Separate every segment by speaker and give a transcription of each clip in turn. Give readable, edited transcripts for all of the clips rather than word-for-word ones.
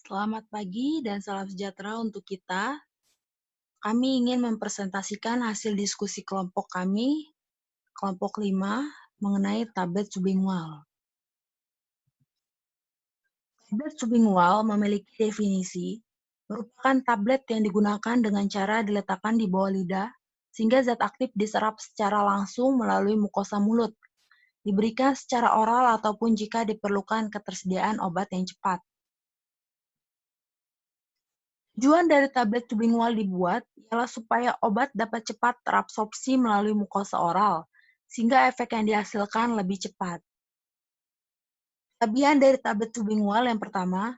Speaker 1: Selamat pagi dan salam sejahtera untuk kita. Kami ingin mempresentasikan hasil diskusi kelompok kami, kelompok 5, mengenai tablet sublingual. Tablet sublingual memiliki definisi, merupakan tablet yang digunakan dengan cara diletakkan di bawah lidah, sehingga zat aktif diserap secara langsung melalui mukosa mulut, diberikan secara oral ataupun jika diperlukan ketersediaan obat yang cepat. Tujuan dari tablet sublingual dibuat ialah supaya obat dapat cepat terabsorpsi melalui mukosa oral, sehingga efek yang dihasilkan lebih cepat. Kelebihan dari tablet sublingual yang pertama,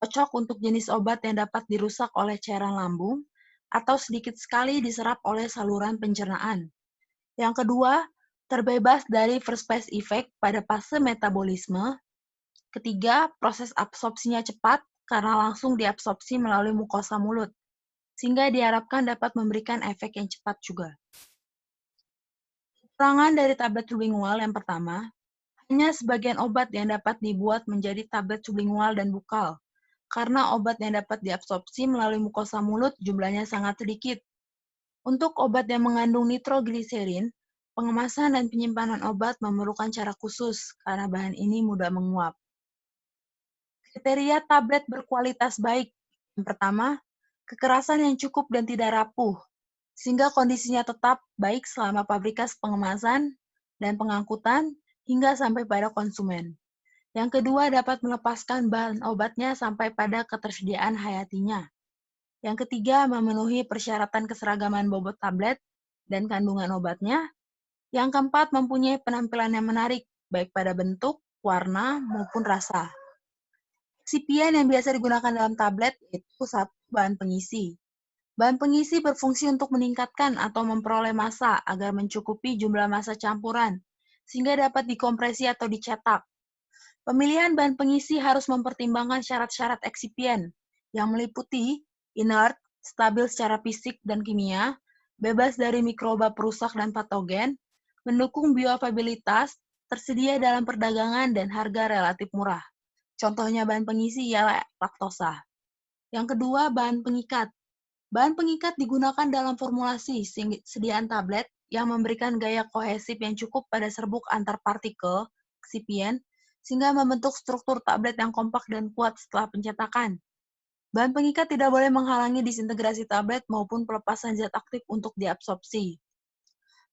Speaker 1: cocok untuk jenis obat yang dapat dirusak oleh cairan lambung atau sedikit sekali diserap oleh saluran pencernaan. Yang kedua, terbebas dari first pass effect pada fase metabolisme. Ketiga, proses absorpsinya cepat karena langsung diabsorpsi melalui mukosa mulut, sehingga diharapkan dapat memberikan efek yang cepat juga. Kekurangan dari tablet sublingual yang pertama, hanya sebagian obat yang dapat dibuat menjadi tablet sublingual dan bukal, karena obat yang dapat diabsorpsi melalui mukosa mulut jumlahnya sangat sedikit. Untuk obat yang mengandung nitrogliserin, pengemasan dan penyimpanan obat memerlukan cara khusus, karena bahan ini mudah menguap. Kriteria tablet berkualitas baik. Yang pertama, kekerasan yang cukup dan tidak rapuh, sehingga kondisinya tetap baik selama pabrikas pengemasan dan pengangkutan hingga sampai pada konsumen. Yang kedua, dapat melepaskan bahan obatnya sampai pada ketersediaan hayatinya. Yang ketiga, memenuhi persyaratan keseragaman bobot tablet dan kandungan obatnya. Yang keempat, mempunyai penampilan yang menarik, baik pada bentuk, warna, maupun rasa. Excipient yang biasa digunakan dalam tablet itu satu, bahan pengisi. Bahan pengisi berfungsi untuk meningkatkan atau memperoleh massa agar mencukupi jumlah massa campuran, sehingga dapat dikompresi atau dicetak. Pemilihan bahan pengisi harus mempertimbangkan syarat-syarat eksipien, yang meliputi inert, stabil secara fisik dan kimia, bebas dari mikroba perusak dan patogen, mendukung bioavailabilitas, tersedia dalam perdagangan dan harga relatif murah. Contohnya bahan pengisi ialah laktosa. Yang kedua, bahan pengikat. Bahan pengikat digunakan dalam formulasi sediaan tablet yang memberikan gaya kohesif yang cukup pada serbuk antar partikel, excipient, sehingga membentuk struktur tablet yang kompak dan kuat setelah pencetakan. Bahan pengikat tidak boleh menghalangi disintegrasi tablet maupun pelepasan zat aktif untuk diabsorpsi.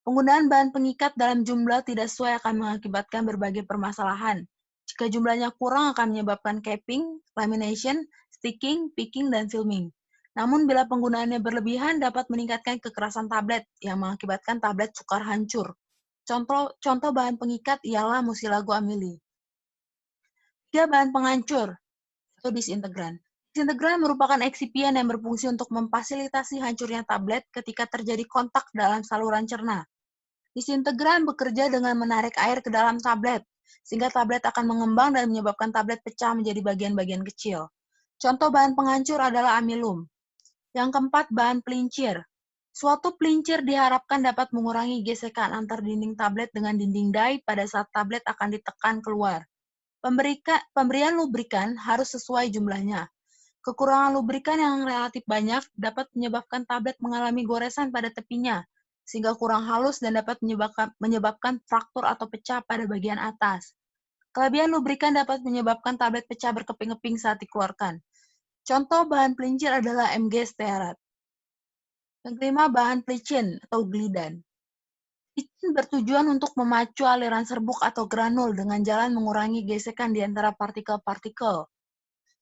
Speaker 1: Penggunaan bahan pengikat dalam jumlah tidak sesuai akan mengakibatkan berbagai permasalahan. Jika jumlahnya kurang akan menyebabkan capping, lamination, sticking, picking, dan filming. Namun bila penggunaannya berlebihan dapat meningkatkan kekerasan tablet yang mengakibatkan tablet sukar hancur. Contoh bahan pengikat ialah musilago amili. 3. Bahan penghancur atau disintegran. Disintegran merupakan eksipien yang berfungsi untuk memfasilitasi hancurnya tablet ketika terjadi kontak dalam saluran cerna. Disintegran bekerja dengan menarik air ke dalam tablet, sehingga tablet akan mengembang dan menyebabkan tablet pecah menjadi bagian-bagian kecil. Contoh bahan penghancur adalah amilum. Yang keempat, bahan pelincir. Suatu pelincir diharapkan dapat mengurangi gesekan antar dinding tablet dengan dinding die pada saat tablet akan ditekan keluar. Pemberian lubrikan harus sesuai jumlahnya. Kekurangan lubrikan yang relatif banyak dapat menyebabkan tablet mengalami goresan pada tepinya, sehingga kurang halus dan dapat menyebabkan fraktur atau pecah pada bagian atas. Kelebihan lubrikan dapat menyebabkan tablet pecah berkeping-keping saat dikeluarkan. Contoh bahan pelincir adalah MG stearat. Yang kelima, bahan pelicin atau glidan. Pelicin bertujuan untuk memacu aliran serbuk atau granul dengan jalan mengurangi gesekan di antara partikel-partikel.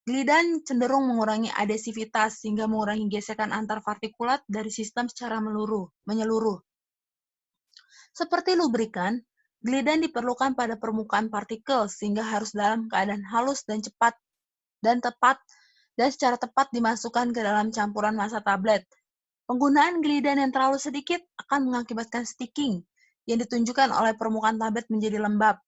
Speaker 1: Glidan cenderung mengurangi adesivitas sehingga mengurangi gesekan antar partikulat dari sistem secara menyeluruh. Seperti lubrikan, glidan diperlukan pada permukaan partikel sehingga harus dalam keadaan halus dan tepat dan secara tepat dimasukkan ke dalam campuran massa tablet. Penggunaan glidan yang terlalu sedikit akan mengakibatkan sticking yang ditunjukkan oleh permukaan tablet menjadi lembab.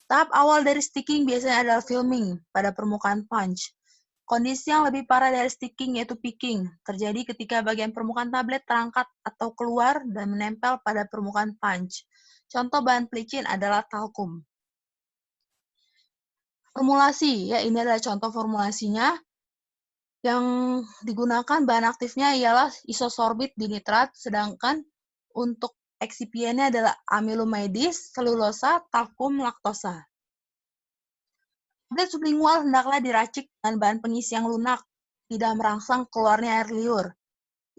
Speaker 1: Tahap awal dari sticking biasanya adalah filming pada permukaan punch. Kondisi yang lebih parah dari sticking yaitu picking, terjadi ketika bagian permukaan tablet terangkat atau keluar dan menempel pada permukaan punch. Contoh bahan pelicin adalah talkum. Formulasi, ya ini adalah contoh formulasinya. Yang digunakan bahan aktifnya ialah isosorbit dinitrat, sedangkan untuk excipientnya adalah amilomidis, selulosa, talkum, laktosa. Tablet sublingual hendaklah diracik dengan bahan pengisi yang lunak, tidak merangsang keluarnya air liur.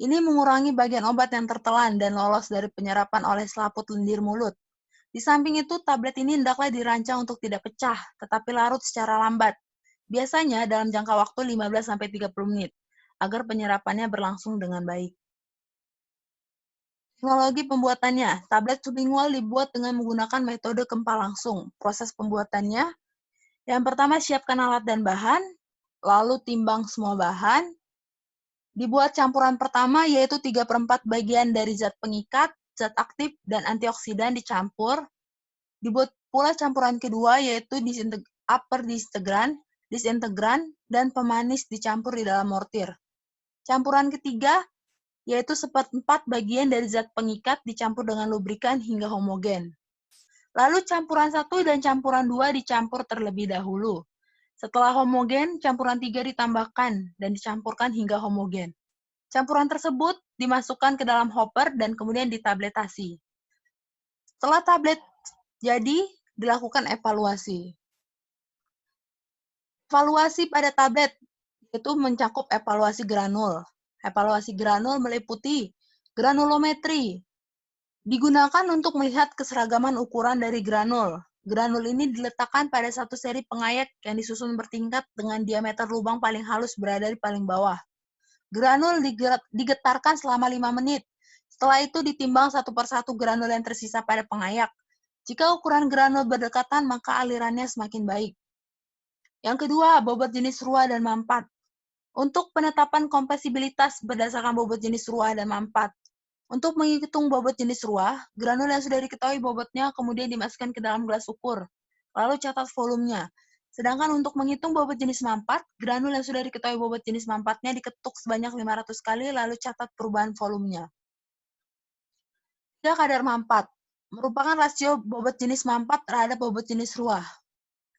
Speaker 1: Ini mengurangi bagian obat yang tertelan dan lolos dari penyerapan oleh selaput lendir mulut. Di samping itu, tablet ini hendaklah dirancang untuk tidak pecah, tetapi larut secara lambat. Biasanya dalam jangka waktu 15-30 menit, agar penyerapannya berlangsung dengan baik. Teknologi pembuatannya, tablet sublingual dibuat dengan menggunakan metode kempa langsung. Proses pembuatannya, yang pertama siapkan alat dan bahan, lalu timbang semua bahan. Dibuat campuran pertama yaitu 3/4 bagian dari zat pengikat, zat aktif, dan antioksidan dicampur. Dibuat pula campuran kedua yaitu upper disintegran, dan pemanis dicampur di dalam mortir. Campuran ketiga yaitu 1/4 bagian dari zat pengikat dicampur dengan lubrikan hingga homogen. Lalu campuran 1 dan campuran 2 dicampur terlebih dahulu. Setelah homogen, campuran 3 ditambahkan dan dicampurkan hingga homogen. Campuran tersebut dimasukkan ke dalam hopper dan kemudian ditabletasi. Setelah tablet jadi, dilakukan evaluasi. Evaluasi pada tablet itu mencakup evaluasi granul. Evaluasi granul meliputi granulometri. Digunakan untuk melihat keseragaman ukuran dari granul. Granul ini diletakkan pada satu seri pengayak yang disusun bertingkat dengan diameter lubang paling halus berada di paling bawah. Granul digetarkan selama 5 menit. Setelah itu ditimbang satu persatu granul yang tersisa pada pengayak. Jika ukuran granul berdekatan, maka alirannya semakin baik. Yang kedua, bobot jenis ruah dan mampat. Untuk penetapan kompatibilitas berdasarkan bobot jenis ruah dan mampat. Untuk menghitung bobot jenis ruah, granul yang sudah diketahui bobotnya kemudian dimasukkan ke dalam gelas ukur. Lalu catat volumenya. Sedangkan untuk menghitung bobot jenis mampat, granul yang sudah diketahui bobot jenis mampatnya diketuk sebanyak 500 kali, lalu catat perubahan volumenya. 3. Kadar mampat. Merupakan rasio bobot jenis mampat terhadap bobot jenis ruah.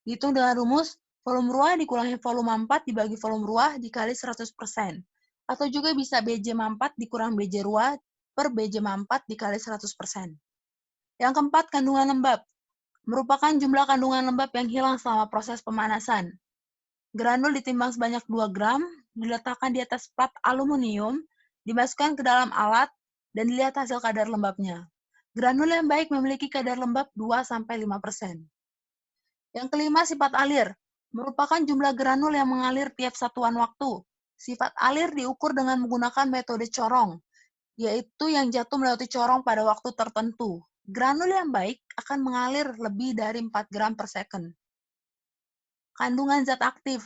Speaker 1: Dihitung dengan rumus, volume ruah dikurangi volume mampat dibagi volume ruah dikali 100%. Atau juga bisa BJ mampat dikurang BJ ruah per BJ mampat dikali 100%. Yang keempat, kandungan lembab. Merupakan jumlah kandungan lembab yang hilang selama proses pemanasan. Granul ditimbang sebanyak 2 gram, diletakkan di atas plat aluminium, dimasukkan ke dalam alat, dan dilihat hasil kadar lembabnya. Granul yang baik memiliki kadar lembab 2-5%. Yang kelima, sifat alir. Merupakan jumlah granul yang mengalir tiap satuan waktu. Sifat alir diukur dengan menggunakan metode corong, yaitu yang jatuh melewati corong pada waktu tertentu. Granul yang baik akan mengalir lebih dari 4 gram per second. Kandungan zat aktif.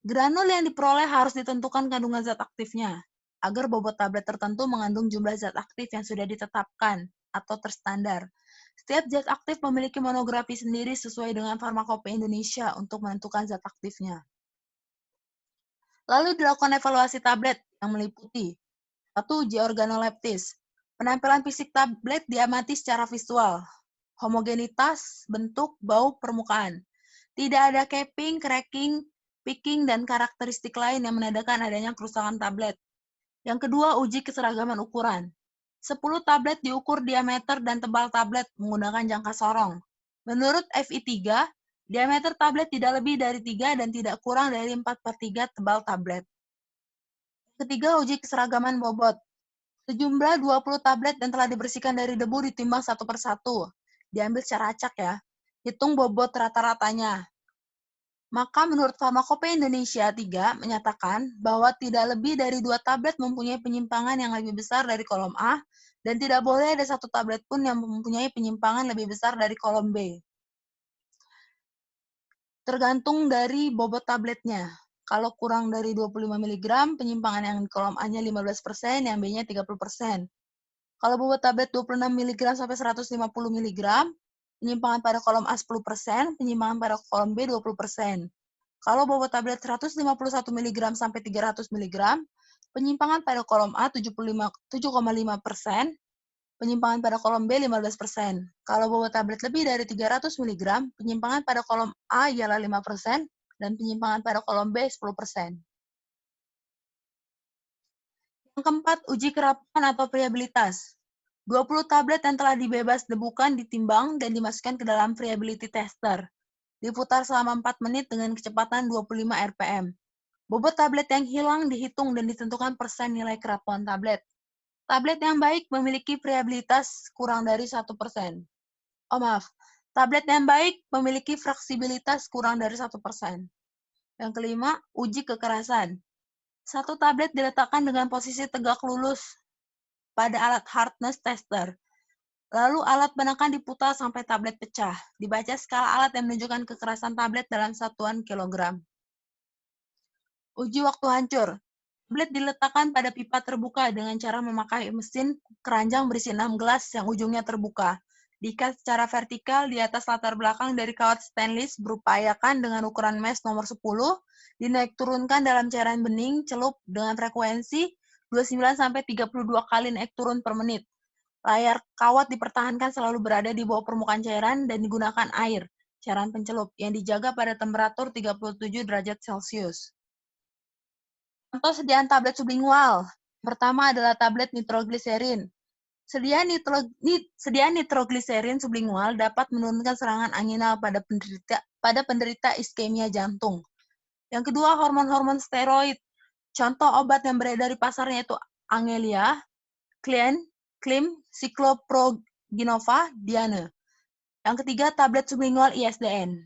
Speaker 1: Granul yang diperoleh harus ditentukan kandungan zat aktifnya, agar bobot tablet tertentu mengandung jumlah zat aktif yang sudah ditetapkan atau terstandar. Setiap zat aktif memiliki monografi sendiri sesuai dengan Farmakope Indonesia untuk menentukan zat aktifnya. Lalu dilakukan evaluasi tablet yang meliputi 1. Uji organoleptis. Penampilan fisik tablet diamati secara visual. Homogenitas, bentuk, bau, permukaan. Tidak ada capping, cracking, picking, dan karakteristik lain yang menandakan adanya kerusakan tablet. Yang kedua, uji keseragaman ukuran. 10 tablet diukur diameter dan tebal tablet menggunakan jangka sorong. Menurut FI3, diameter tablet tidak lebih dari 3 dan tidak kurang dari 4/3 tebal tablet. Ketiga, uji keseragaman bobot. Sejumlah 20 tablet yang telah dibersihkan dari debu ditimbang satu persatu. Diambil secara acak ya. Hitung bobot rata-ratanya. Maka menurut Farmakope Indonesia 3 menyatakan bahwa tidak lebih dari 2 tablet mempunyai penyimpangan yang lebih besar dari kolom A, dan tidak boleh ada satu tablet pun yang mempunyai penyimpangan lebih besar dari kolom B. Tergantung dari bobot tabletnya. Kalau kurang dari 25 mg, penyimpangan yang di kolom A-nya 15%, yang B-nya 30%. Kalau bobot tablet 26 mg sampai 150 mg, penyimpangan pada kolom A 10%, penyimpangan pada kolom B 20%. Kalau bobot tablet 151 mg sampai 300 mg, penyimpangan pada kolom A 7,5%, penyimpangan pada kolom B 15%. Kalau bobot tablet lebih dari 300 mg, penyimpangan pada kolom A ialah 5%, dan penyimpangan pada kolom B 10%. Yang keempat, uji kerapuhan atau friabilitas. 20 tablet yang telah dibebas debukan ditimbang dan dimasukkan ke dalam friability tester. Diputar selama 4 menit dengan kecepatan 25 rpm. Bobot tablet yang hilang dihitung dan ditentukan persen nilai kerapuhan tablet. Tablet yang baik memiliki friabilitas kurang dari 1%. Tablet yang baik memiliki fleksibilitas kurang dari 1%. Yang kelima, uji kekerasan. Satu tablet diletakkan dengan posisi tegak lurus pada alat hardness tester. Lalu alat penekan diputar sampai tablet pecah. Dibaca skala alat yang menunjukkan kekerasan tablet dalam satuan kilogram. Uji waktu hancur. Tablet diletakkan pada pipa terbuka dengan cara memakai mesin keranjang berisi 6 gelas yang ujungnya terbuka. Diikat secara vertikal di atas latar belakang dari kawat stainless berupayakan dengan ukuran mesh nomor 10, dinaik turunkan dalam cairan bening celup dengan frekuensi 29-32 kali naik turun per menit. Layar kawat dipertahankan selalu berada di bawah permukaan cairan dan digunakan air, cairan pencelup, yang dijaga pada temperatur 37 derajat Celcius. Contoh sediaan tablet sublingual. Pertama adalah tablet nitrogliserin. Sediaan nitrogliserin sublingual dapat menurunkan serangan anginal pada penderita iskemia jantung. Yang kedua, hormon-hormon steroid. Contoh obat yang beredar di pasarnya itu Angelia, Klim, Cycloproginova, Diane. Yang ketiga, tablet sublingual ISDN.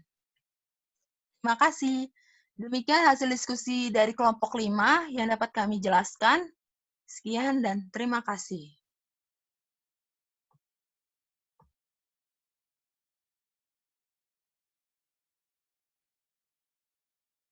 Speaker 1: Terima kasih. Demikian hasil diskusi dari kelompok 5 yang dapat kami jelaskan. Sekian dan terima kasih.